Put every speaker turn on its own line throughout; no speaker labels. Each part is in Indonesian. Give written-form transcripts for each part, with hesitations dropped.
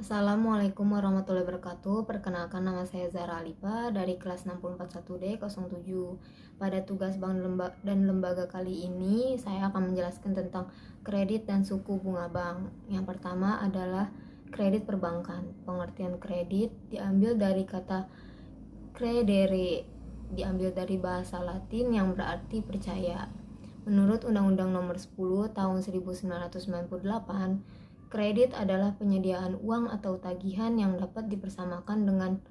Assalamualaikum warahmatullahi wabarakatuh. Perkenalkan, nama saya Zara Alifa dari kelas 641D07. Pada tugas bank dan lembaga kali ini, saya akan menjelaskan tentang kredit dan suku bunga bank. Yang pertama adalah kredit perbankan. Pengertian kredit diambil dari kata credere, diambil dari bahasa Latin yang berarti percaya. Menurut Undang-Undang Nomor 10 Tahun 1998, kredit adalah penyediaan uang atau tagihan yang dapat dipersamakan dengan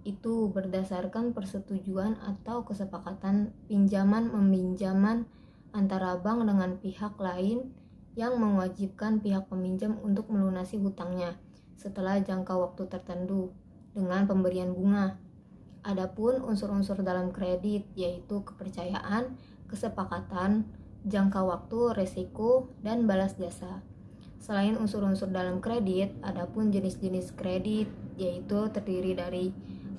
itu berdasarkan persetujuan atau kesepakatan pinjaman-meminjaman antara bank dengan pihak lain yang mewajibkan pihak peminjam untuk melunasi hutangnya setelah jangka waktu tertentu dengan pemberian bunga. Adapun unsur-unsur dalam kredit yaitu kepercayaan, kesepakatan, jangka waktu, resiko, dan balas jasa. Selain unsur-unsur dalam kredit, adapun jenis-jenis kredit yaitu terdiri dari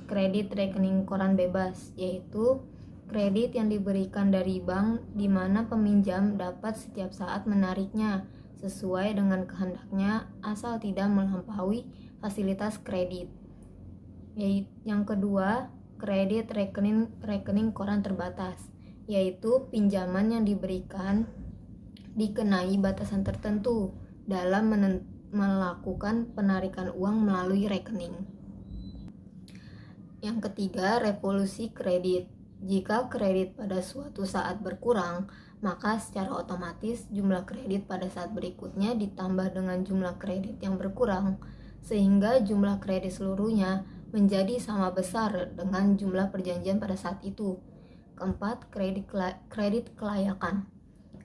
kredit rekening koran bebas, yaitu kredit yang diberikan dari bank di mana peminjam dapat setiap saat menariknya sesuai dengan kehendaknya asal tidak melampaui fasilitas kredit. Yang kedua, kredit rekening koran terbatas, yaitu pinjaman yang diberikan dikenai batasan tertentu dalam melakukan penarikan uang melalui rekening. Yang ketiga, revolusi kredit. Jika kredit pada suatu saat berkurang, maka secara otomatis jumlah kredit pada saat berikutnya ditambah dengan jumlah kredit yang berkurang, sehingga jumlah kredit seluruhnya menjadi sama besar dengan jumlah perjanjian pada saat itu. Keempat, kredit kelayakan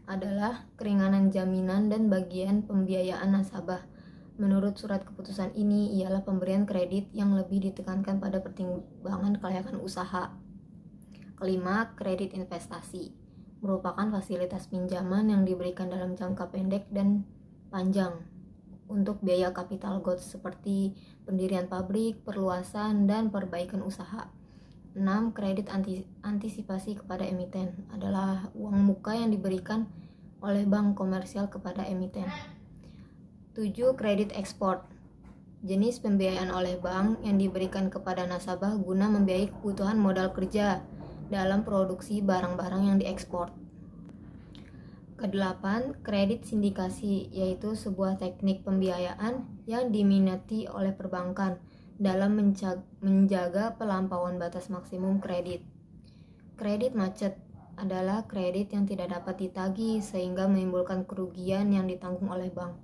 adalah keringanan jaminan dan bagian pembiayaan nasabah. Menurut surat keputusan ini ialah pemberian kredit yang lebih ditekankan pada pertimbangan kelayakan usaha. Kelima, kredit investasi merupakan fasilitas pinjaman yang diberikan dalam jangka pendek dan panjang untuk biaya capital goods seperti pendirian pabrik, perluasan, dan perbaikan usaha. 6. Kredit antisipasi kepada emiten adalah uang muka yang diberikan oleh bank komersial kepada emiten. 7. Kredit ekspor, jenis pembiayaan oleh bank yang diberikan kepada nasabah guna membiayai kebutuhan modal kerja dalam produksi barang-barang yang diekspor. Kedelapan, kredit sindikasi, yaitu sebuah teknik pembiayaan yang diminati oleh perbankan dalam menjaga pelampauan batas maksimum kredit. Kredit macet adalah kredit yang tidak dapat ditagih sehingga menimbulkan kerugian yang ditanggung oleh bank.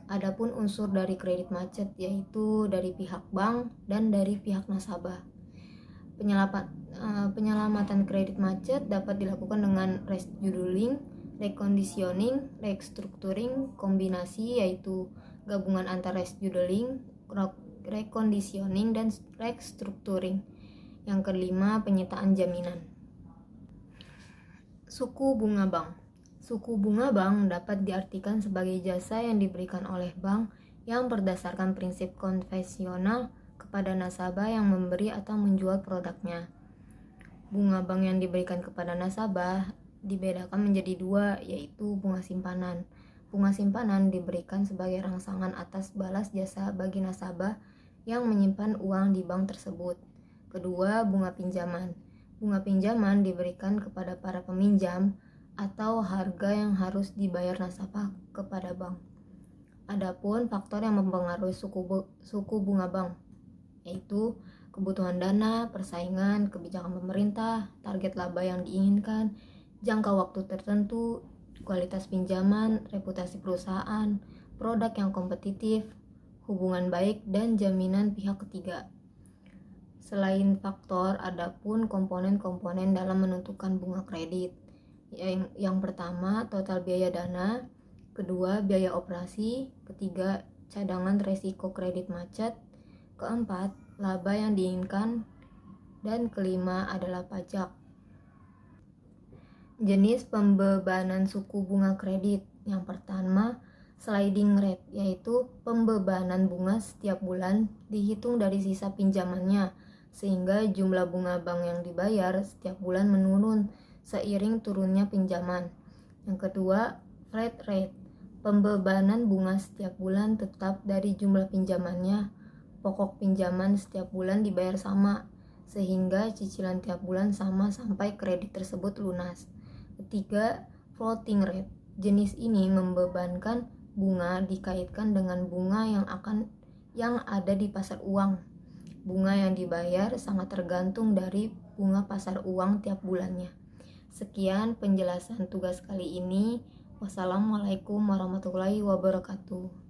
Adapun unsur dari kredit macet yaitu dari pihak bank dan dari pihak nasabah. Penyelamatan kredit macet dapat dilakukan dengan rescheduling, reconditioning, restructuring, kombinasi yaitu gabungan antara rescheduling, reconditioning, dan restructuring. Yang kelima, penyitaan jaminan. Suku bunga bank. Suku bunga bank dapat diartikan sebagai jasa yang diberikan oleh bank yang berdasarkan prinsip konvensional kepada nasabah yang memberi atau menjual produknya. Bunga bank yang diberikan kepada nasabah dibedakan menjadi dua, yaitu bunga simpanan. Bunga simpanan diberikan sebagai rangsangan atas balas jasa bagi nasabah yang menyimpan uang di bank tersebut. Kedua, bunga pinjaman. Bunga pinjaman diberikan kepada para peminjam atau harga yang harus dibayar nasabah kepada bank. Adapun faktor yang mempengaruhi suku bunga bank yaitu kebutuhan dana, persaingan, kebijakan pemerintah, target laba yang diinginkan, jangka waktu tertentu, kualitas pinjaman, reputasi perusahaan, produk yang kompetitif, hubungan baik, dan jaminan pihak ketiga. Selain faktor, adapun komponen-komponen dalam menentukan bunga kredit. Yang pertama, total biaya dana. Kedua, biaya operasi. Ketiga, cadangan resiko kredit macet. Keempat, laba yang diinginkan. Dan kelima adalah pajak. Jenis pembebanan suku bunga kredit. Yang pertama, sliding rate, yaitu pembebanan bunga setiap bulan dihitung dari sisa pinjamannya, sehingga jumlah bunga bank yang dibayar setiap bulan menurun seiring turunnya pinjaman. Yang kedua, flat rate, Pembebanan bunga setiap bulan tetap dari jumlah pinjamannya. Pokok pinjaman setiap bulan dibayar sama, sehingga cicilan tiap bulan sama sampai kredit tersebut lunas. Ketiga, floating rate. Jenis ini membebankan bunga dikaitkan dengan bunga yang ada di pasar uang. Bunga yang dibayar sangat tergantung dari bunga pasar uang tiap bulannya. Sekian penjelasan tugas kali ini. Wassalamualaikum warahmatullahi wabarakatuh.